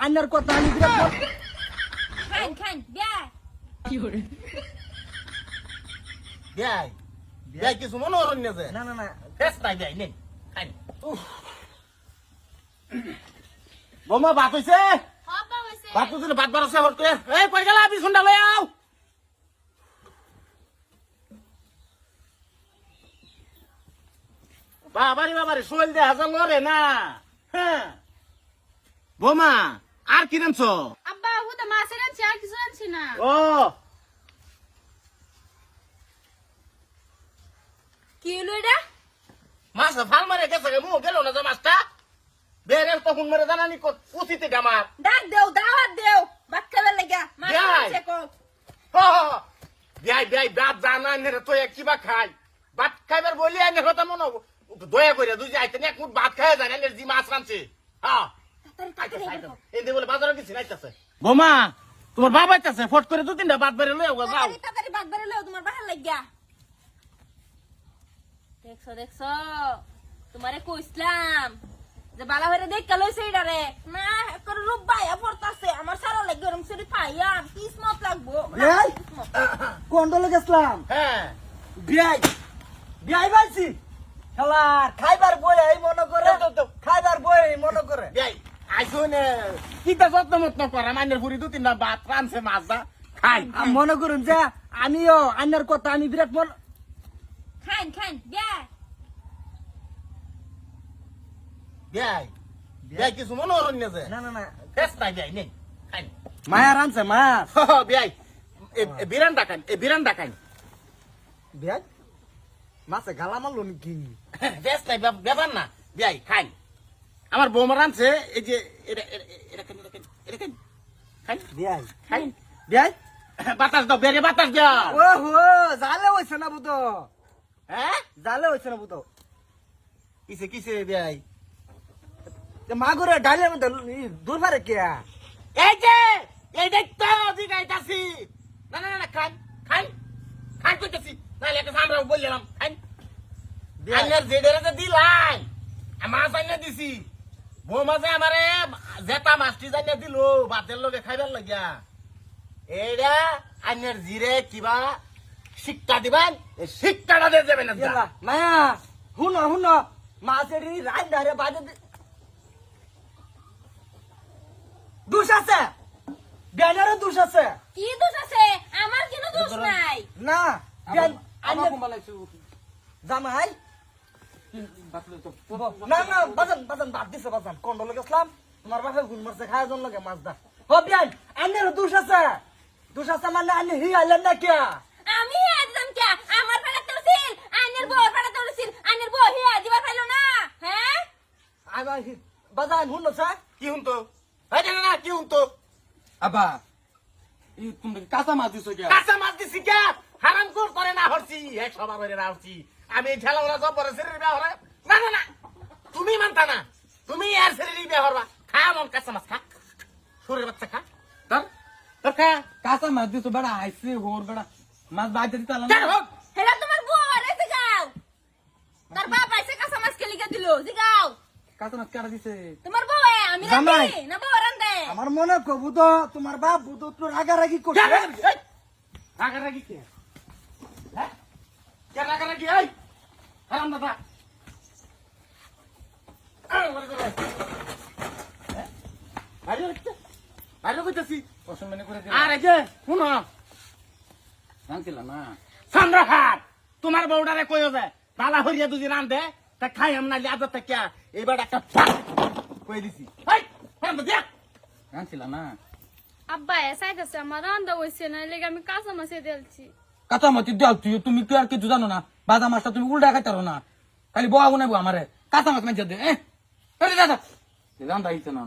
আন্নার কথা আমি বিরাট খান খান বিয়া কি করে বিয়াই বিয়াই কিছু মনে হরণ না যে না না না ফেস্তাই বিয়াই নেই খাই বোমা ভাত হইছে হবা হইছে ভাত তুই ভাত বারছে হট করে এই কই গেলা বিছুনটা লই আও বাবারে বাবারে শোল দে হাজার লরে না হ্যাঁ বোমা আর কি নামছো আব্বা হুদা মাছের আনছি আর কিছু আনছি না ও কি হলো এটা মাছ ফাল মারে গেছে মু গেল না যে মাছটা বেরে তখন মেরে জানানি কুচিতে গামার ডাক দেও দাওয়াত দেও ভাত খাবার লাগা মাছ বিয়াই। আনছে কো বিয়াই বিয়াই বাপ জানা নে তো কিবা খাই ভাত খাইবার বলি আনে কথা মনে দয়া করে দুই যে আইতে এক মুঠ ভাত খাই যায় না জি মাছ রানছে হ্যাঁ এনে বলে বাজারে গেছি নাইতাছে বোমা তোমার বাবা আইতাছে ফট করে দু তিনটা ভাত বেরে লই যাও তাড়াতাড়ি ভাত বেরে লও তোমার বাহার লাগা দেখছো দেখছো তোমারে কইছলাম যে বালা হইরে দেখ কালো সেইডারে না করে রূপ বাইয়া পড়তাছে আমার সারা লাগে গরম সরি পাইয়া কিসমত লাগবো এই কোন্ডলে গেছলাম হ্যাঁ বিয়াই বিয়াই বাইছি খেলার খাইবার বই এই মনে করে খাইবার বই এই মনে করে বিয়াই আইসুনে কিটা যত্ন মত্ন করা মাইনের পুরি দু তিনটা ভাত রানছে মাছ দা খাই আমি মনে করুন যে আমিও আন্নার কথা আমি বিরাট মন খান খান বিয়া বিয়াই বিয়াই কিছু মনে হরণ না যে না না না ফেস্তাই বিয়াই নেই খাই মায়া রানছে মাছ বিয়াই বিরান ডাকান বিরান ডাকান বিয়াই মাছে গালা মারলো নাকি ফেস্তাই ব্যাপার না বিয়াই খাই আমার বৌমা রানছে এই যে এটা এটা খান এটা খান এটা খান খাই বিয়াই খাই বিয়াই বাতাস দাও বেরে বাতাস দাও ও হো জালে হইছে না বুতো হ্যাঁ জালে হইছে না বুতো কিসে কিসে বিয়াই মাগুরে ডালের মধ্যে দূর পারে কে এই যে এই দেখতো দিগাইতাছি না না না খান খান খান কইতাছি নালে একটা আমরা বললাম খান আইনার জেডেরে দিলাই মাছ আইনা দিছি বউ মাছে আমারে জেতা মাছটি জানিয়া দিল ভাতের লগে খাইবার লাগিয়া এইটা আইনার জিরে কিবা শিক্ষা দিবেন এই শিক্ষাটা দিয়ে যাবেন না মায়া হুনো হুনো মাছের রান ধারে বাজে দুষ আছে বিয়ানেরও দুষ আছে কি দোষ আছে আমার কোনো দোষ নাই না আমার কম লাগছে জামাই বাতলে তো না না বাজান বাজান বাদ দিছে বাজান কন্ডলে গেছলাম তোমার বাপে গুণ মারছে খায় জন লাগে মাছ দা ও বিয়ান আন্নের দুষ আছে মানে আন্নে হি আইলেন না কে আমি একদম কে আমার পাড়া তহসিল আইনের বউ পাড়া তহসিল আইনের বউ হে দিবা পাইলো না হ্যাঁ আমার বাজান হুনো স্যার কি হুনতো এই না না কি হুনতো আবা এই তুমি কাঁচা মাছ দিছো কে কাঁচা মাছ দিছি কে হারাম করে না হরছি এক সবার হরে না হরছি আমি ঠেলা ওরা সব বড় শরীর বিয়া হরে না না না তুমি মানতা না তুমি আর শরীর বিয়া হরবা খা মন কাঁচা মাছ খা শরীর বাচ্চা খা তার তোর খা কাঁচা মাছ দিছো বেড়া আইছে হোর বেড়া মাছ বাইতে দিতে আলাম কেন হোক হেলা তোমার বউ আরে জিগাও তার বাপ আইছে কাঁচা মাছ কেলিকা দিলো জিগাও কাঁচা মাছ কাটা দিছে তোমার বউ আমি জামাই। রান্ধি না বউ রান্ধে আমার মনে কবু তো তোমার বাপ বুতো তো রাগারাগি করছে রাগারাগি কে হ্যাঁ কে রাগারাগি এই হারাম দাদা বাইরে কইতেছি পছন্দ মনে করে আর এই যে শুনো জানছিল না চন্দ্রহাট তোমার বউডারে কইও যে বালা হরিয়া দুজি রান্ধে তা খাই আম নালি আদর থেকে এবার একটা কই দিছি এই হারাম দাদা জানছিল না আব্বা চাইতেছে আমার রান্না হয়েছে না লেগে আমি কাঁচা মাছে দিয়েছি কাঁচা মাছ দেও তুমি কি আর কিছু জানো না বাদা মাছটা তুমি উল্টা খাইতে পারো না খালি বয়া গুনাইবো আমারে কাঁচা মাছ মাছ দে দাদা রান্না হইছে না